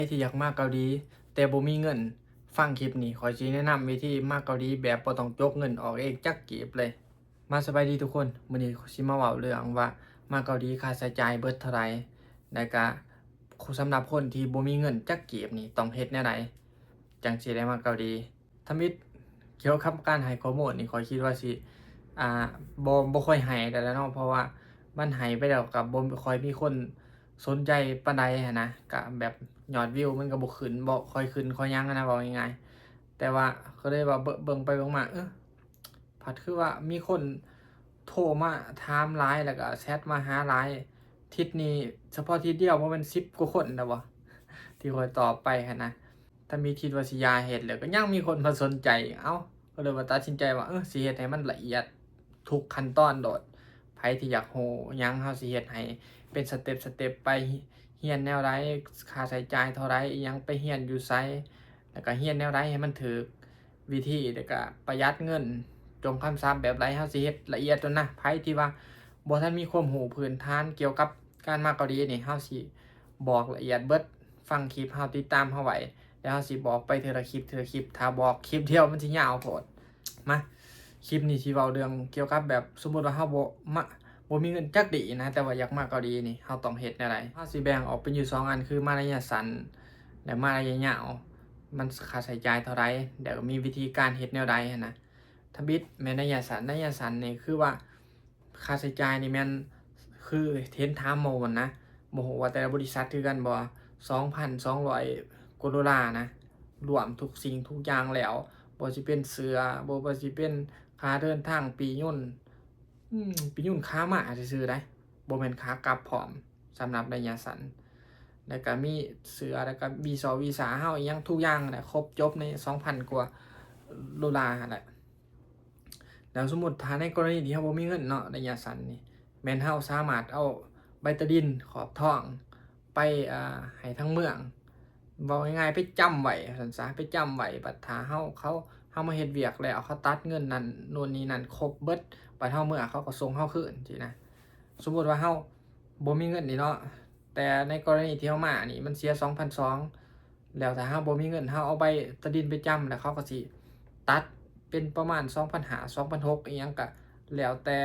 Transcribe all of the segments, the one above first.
ที่อยากมาเกาหลีแต่บ่มีเงินฟังคลิปนี้ข้อยสิแนะนำวิธีมาเกาหลีแบบบ่ต้องจกเงินออกเองจักกีบเลยมาสบายดีทุกคนมื้อนี้สิมาเว้าเรื่องว่ามาเกาหลีค่าใช้จ่ายเบิดเท่าไรแล้วก็สำหรับคนที่บ่มีเงินจักกีบนี่ต้องเฮ็ดแนวใดจังสิได้มาเกาหลีถ้ามิดเกี่ยวกับการให้ข้อมูลนี่ข้อยคิดว่าสิอ่าบ่ค่อยให้แล้วเนาะเพราะว่ามันให้ไปแล้วก็บ่ค่อยมีคนสนใจปานใดหั้นนะก็แบบยอดวิวมันก็บ่ขึ้นบ่ค่อยขึ้นค่อยหยังอะนะเว้าง่ายๆแต่ว่าก็เลยว่าเบิ่งไปเบิ่งมาผัดคือว่ามีคนโทรมาถามหลายแล้วก็แชตมาหาหลายทิศนี้เฉพาะทิศเดียวบ่แม่น10กว่าคนแล้วบ่ที่ข้อยตอบไปหั้นนะถ้ามีทิศว่าสิย้ายเฮ็ดแล้วก็ยังมีคนมาสนใจเอ้าก็เลยว่าตัดสินใจว่าสิเฮ็ดให้มันละเอียดทุกขั้นตอนโดดไผที่อยากรู้หยังเฮาสิเฮ็ดให้เป็นสเต็ปไปเรียนแนวใดค่าใช้จ่ายเท่าไรอิหยังไปเรียนอยู่ไสแล้วก็เรียนแนวใดให้มันถูกวิธีแล้วก็ประหยัดเงินจงคำศัพท์แบบไรเฮาสิเฮ็ดละเอียดตัวนะไผที่ว่าบ่ทันมีความรู้พื้นฐานเกี่ยวกับการมาเกาหลีนี่เฮาสิบอกละเอียดเบิดฟังคลิปเฮาติดตามเฮาไว้แล้วเฮาสิบอกไปทีละคลิปถ้าบอกคลิปเดียวมันสิยาวโพดมาคลิปนี้สิเว้าเรื่องเกี่ยวกับแบบสมมุติว่าเฮาบ่มีเงินจักดีนะแต่ว่าอยากมาเกาหลีนี่เฮาต้องเฮ็ดแนวใดเฮาสิแบ่งออกเป็นอยู่2อันคือมาระยะสั้นและมาระยะยาวมันค่าใช้จ่ายเท่าไรเดี๋ยวมีวิธีการเฮ็ดแนวใดหั้นนะถ้าบิดแม่นระยะสั้นนี่คือว่าค่าใช้จ่ายนี่แม่นคือเห็นถามหมู่นะบ่ฮู้ว่าแต่ละบริษัทคือกันบ่ 2,200 กว่าดอลลาร์นะรวมทุกสิ่งทุกอย่างแล้วบ่สิเป็นเสื้อบ่ว่าสิเป็นค่าเดินทางปียุ่นปียุ่นค้ามาซื่อๆได้บ่แม่นค้ากลับพร้อมสำหรับระยะสั้นแล้วก็มีเสื้อแล้วก็วีซ่าเฮาอิหยังทุกอย่างแหละครบจบใน 2,000 กว่าดอลลาร์นั่นแหละแล้วสมมุติถ้าในกรณีที่เฮาบ่มีเงินเนาะระยะสั้นนี่แม่นเฮาสามารถเอาใบตะดินขอบท้องไปให้ทั้งเมืองเว้าง่ายๆไปจำไว้ซั่นซะไปจำไว้บัดถ้าเขามาเฮ็ดเวียกแล้วเขาตัดเงินนั่นนู่นนี่นั่นครบเบิดบัดเฮาเมื่อเขาก็ส่งเฮาคืนสินะสมมุติว่าเฮาบ่มีเงินนี่เนาะแต่ในกรณีที่เฮามานี่มันเสีย 2,200 แล้วถ้าเฮาบ่มีเงินเฮาเอาใบตะดินไปจำแล้วเขาก็สิตัดเป็นประมาณ 2,500 2,600 อิหยังก็แล้วแต่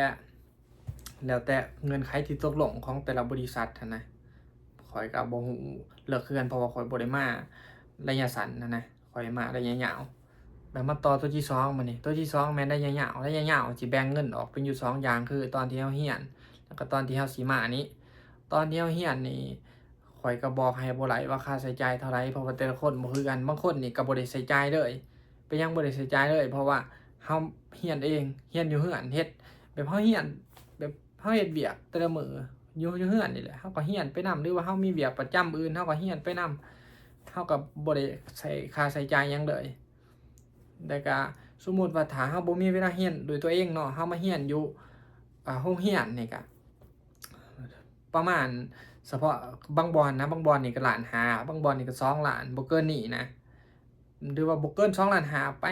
เงื่อนไขที่ตกลงของแต่ละบริษัทหั้นนะข้อยก็บ่ฮู้เลือกคือกันเพราะว่าข้อยบ่ได้มาระยะสั้นนะข้อยมาระยะยาวแบบมาต่อตัวที่2บัดนี้ตัวที่2แม่นระยะยาวสิแบ่งเงินออกเป็นอยู่2อย่างคือตอนที่เฮาเรียนแล้วก็ตอนที่เฮาสิมานี้ตอนที่เฮาเรียนนี่ข้อยก็บอกให้บ่หลายว่าค่าใช้จ่ายเท่าไรเพราะว่าแต่ละคนบ่คือกันบางคนนี่ก็บ่ได้ใช้จ่ายเลยเป็นหยังบ่ได้ใช้จ่ายเลยเพราะว่าเฮาเรียนเองเรียนอยู่เรือนเฮ็ดแบบเฮาเรียนแบบเฮาเฮ็ดเวียกแต่ละมื้ออยู่เรือนนี่แหละเฮาก็เรียนไปนำหรือว่าเฮามีเวียกประจำอื่นเฮาก็เรียนไปนำเฮาก็บ่ได้ใช้ค่าใช้จ่ายหยังเลยแต่ก็สมมุติว่าถ้าเฮาบ่มีเวลาเรียนด้วยตัวเองเนาะเฮามาเรียนอยู่โรงเรียนนี่ก็ประมาณเฉพาะบางบ่อนนะบางบ่อนนี่ก็1,500,000บางบ่อนนี่ก็2,000,000บ่เกินนี้นะหรือว่าบ่เกิน2,500,000ไป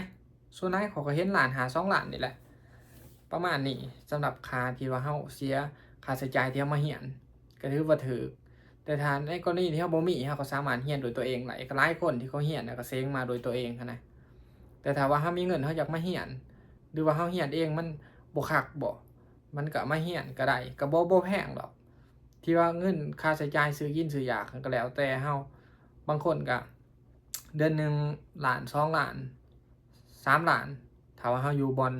ส่วนหลายเขาก็เห็น1,500,000 2,000,000นี่แหละประมาณนี้สำหรับค่าที่ว่าเฮาเสียค่าใช้จ่ายที่เฮามาเรียนก็ถือว่าถูกแต่ถ้าในกรณีที่เฮาบ่มีเฮาก็สามารถเรียนด้วยตัวเองได้ก็หลายคนที่เขาเรียนแล้วก็เซ็งมาโดยตัวเองหั้นนะแต่ถ้าว่าเฮามีเงินเฮาอยากมาเรียนหรือว่าเฮาเรียนเองมันบ่คักบ่มันก็มาเรียนก็ได้ก็บ่แพงดอกที่ว่าเงินค่าใช้จ่ายซื้อกินซื้อยากก็แล้วแต่เฮาบางคนก็เดือนหนึ่ง1,000,000 2,000,000 3,000,000ถ้าว่าเฮาอยู่บ่อน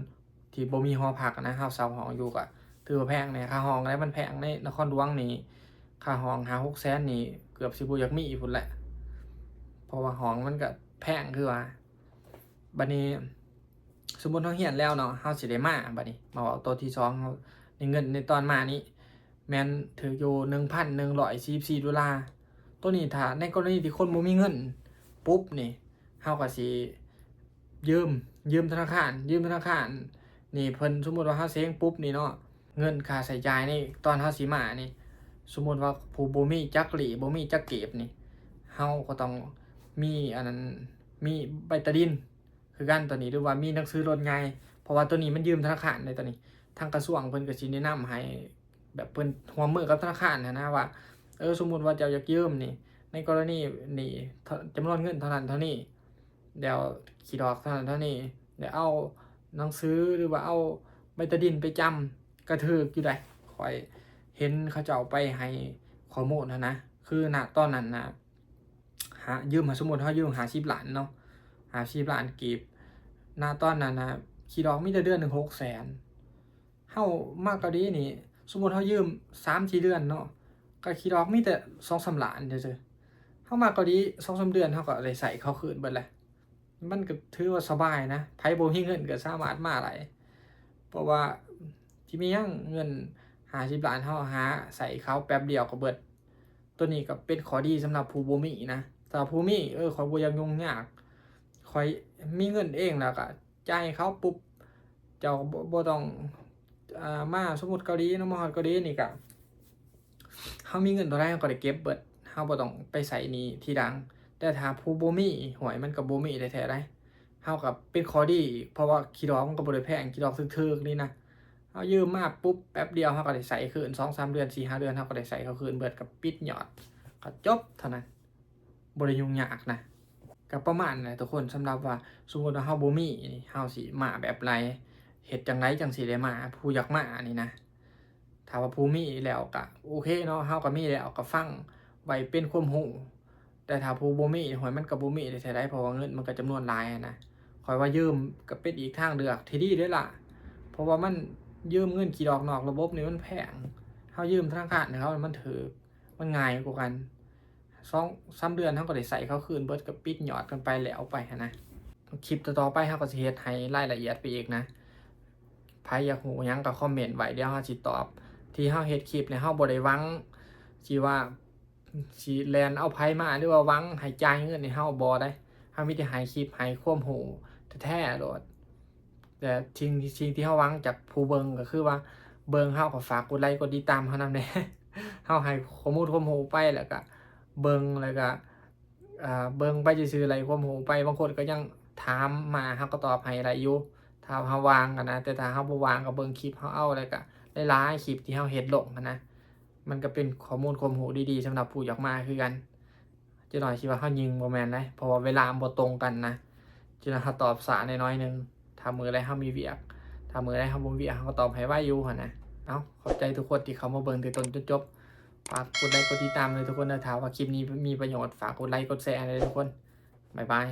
ที่บ่มีหอพักนะเฮาเช่าหออยู่ก็ถือว่าแพงแหน่ค่าห้องอะไรมันแพงในนครหลวงนี่ค่าห้อง5-6 แสนนี่เกือบสิบ่อยากมีพุ่นแหละเพราะว่าห้องมันก็แพงคือว่าบัดนี้สมมุติเฮาเรียนแล้วเนาะเฮาสิได้มาบัดนี้มาเว้าตัวที่2เฮาในเงินในตอนมานี้แม่นถืออยู่ 1,144 ดอลลาร์ตัวนี้ถ้าในกรณีที่คนบ่มีเงินปุ๊บนี่เฮาก็สิยืมธนาคารนี่เพิ่นสมมุติว่าเฮาเซ้งปุ๊บนี่เนาะเงินค่าใช้จ่ายนี่ตอนเฮาสิมานี่สมมุติว่าผู้บ่มีจักหลีบ่มีจักเก็บนี่เฮาก็ต้องมีอันนั้นมีใบตะดินคือกันตัวนี้หรือว่ามีหนังสือรถใหญ่เพราะว่าตัวนี้มันยืมธนาคารได้ตัวนี้ทางกระทรวงเพิ่นก็สิแนะนำให้แบบเพิ่นร่วมมือกับธนาคารนะว่าสมมุติว่าเจ้าอยากยืมนี่ ในกรณีนี่จำนวนเงินเท่านั้นเท่านี้เดี๋ยวขีดอกเท่านั้นเท่านี้เดี๋ยวเอาหนังสือหรือว่าเอาใบตะดินไปจำกระถืออยู่ได้คอยเห็นเขาจะเอาไปให้ข้อมูลนะคือณตอนนั้นนะยืมสมมุติเขายืม50 ล้านเนาะ50 ล้านกีบณตอนนั้นนะขีดอกมีแต่เดือนหนึ่ง600,000เฮามากกว่านี้นี่สมมุติเขายืม3-4 เดือนเนาะก็ขีดอกมีแต่2-3 ล้านเด้อเข้ามาเกาหลี2-3 เดือนเขาก็ได้ใส่เขาคืนเบิดแหละมันก็ถือว่าสบายนะไผบ่มีเงินก็สามารถมาได้เพราะว่าที่มียังเงิน50 ล้านเฮาหาใส่เขาแป๊บเดียวก็เบิดตัวนี้ก็เป็นข้อดีสำหรับผู้บ่มีนะแต่ผู้มีข้อยบ่อยากยุ่งยากข้อยมีเงินเองแล้วก็จ่ายเขาปุ๊บเจ้าบ่ต้องมาสมมุติเกาหลีเนาะมาฮอดเกาหลีนี่ก็เฮามีเงินเท่าใดเฮาก็ได้เก็บเบิด เฮาบ่ต้องไปใส่หนี้ทีหลังแต่ถ้าผู้บ่มีหวยมันก็บ่มีแท้ๆได้เฮาก็เป็นข้อดีเพราะว่าขี้ดอกมันก็บ่ได้แพงขี้ดอกถึกๆนี่นะเฮายืมมาปุ๊บแป๊บเดียวเฮาก็ได้ใส่คืน2-3 เดือน4-5 เดือนเฮาก็ได้ใส่เขาคืนเบิดก็ปิดยอดก็จบเท่านั้นบ่ได้ยุ่งยากนะก็ประมาณนั้นแหละทุกคนสำหรับว่าสมมุติว่าเฮาบ่มีนี่เฮาสิมาแบบไรเฮ็ดจั่งใดจั่งสิได้มาผู้อยากมานี่นะถ้าว่าผู้มีแล้วก็โอเคเนาะเฮาก็มีแล้วก็ฟังไว้เป็นความรู้แต่ถ้าผู้บ่มีหวยมันก็บ่มีได้แท้ได้เพราะว่าเงินมันก็จำนวนหลายนะข้อยว่ายืมก็เป็นอีกทางเลือกที่ดีเด้อล่ะเพราะว่ามันยืมเงินขี้ดอกนอกระบบนี่มันแพงเฮายืมธนาคารเขามันถูกมันง่ายกว่ากัน2-3 เดือนเฮาก็ได้ใส่เขาคืนเบิดก็ปิดยอดกันไปแล้วไปหั้นนะคลิปต่อๆไปเฮาก็สิเฮ็ดให้รายละเอียดไปอีกนะไผอยากรู้หยังก็คอมเมนต์ไว้เดี๋ยวเฮาสิตอบที่เฮาเฮ็ดคลิปเนี่ยเฮาบ่ได้หวังสิว่าสิแล่นเอาไผมาหรือว่าหวังให้จ่ายเงินให้เฮาบ่ได้เฮามีแต่ให้คลิปให้ความรู้แท้ๆโลดแต่สิ่งที่เฮาหวังจากผู้เบิ่งก็คือว่าเบิ่งเฮาก็ฝากกดไลค์กดติดตามเฮานำแหน่ เฮาให้ข้อมูลความรู้ไปแล้วก็เบิ่งแล้วก็เบิ่งไปซื่อๆไร้ความรู้ไปบางคนก็ยังถามมาเฮาก็ตอบให้ได้อยู่ถ้าเฮาว่างอะนะแต่ถ้าเฮาบ่ว่างก็เบิ่งคลิปเฮาเอาแล้วก็หลายๆคลิปที่เฮาเฮ็ดลงอะนะมันก็เป็นข้อมูลความรู้ดีๆสำหรับผู้อยากมาคือกันจักหน่อยสิว่าเฮายิงบ่แม่นเดะเพราะว่าเวลามันบ่ตรงกันนะจักหน่อยเฮาตอบช้าน้อยๆหนึ่งถ้ามื้อใดเฮามีเวียกถ้ามื้อใดเฮาบ่มีเวียกเฮาก็ตอบให้ไวอยู่หั้นนะขอบใจทุกคนที่เข้ามาเบิ่งแต่ต้นจนจบฝากกดไลค์กดติดตามเลยทุกคนถ้าว่าคลิปนี้มีประโยชน์ฝากกดไลค์กดแชร์เลยทุกคนบ๊ายบาย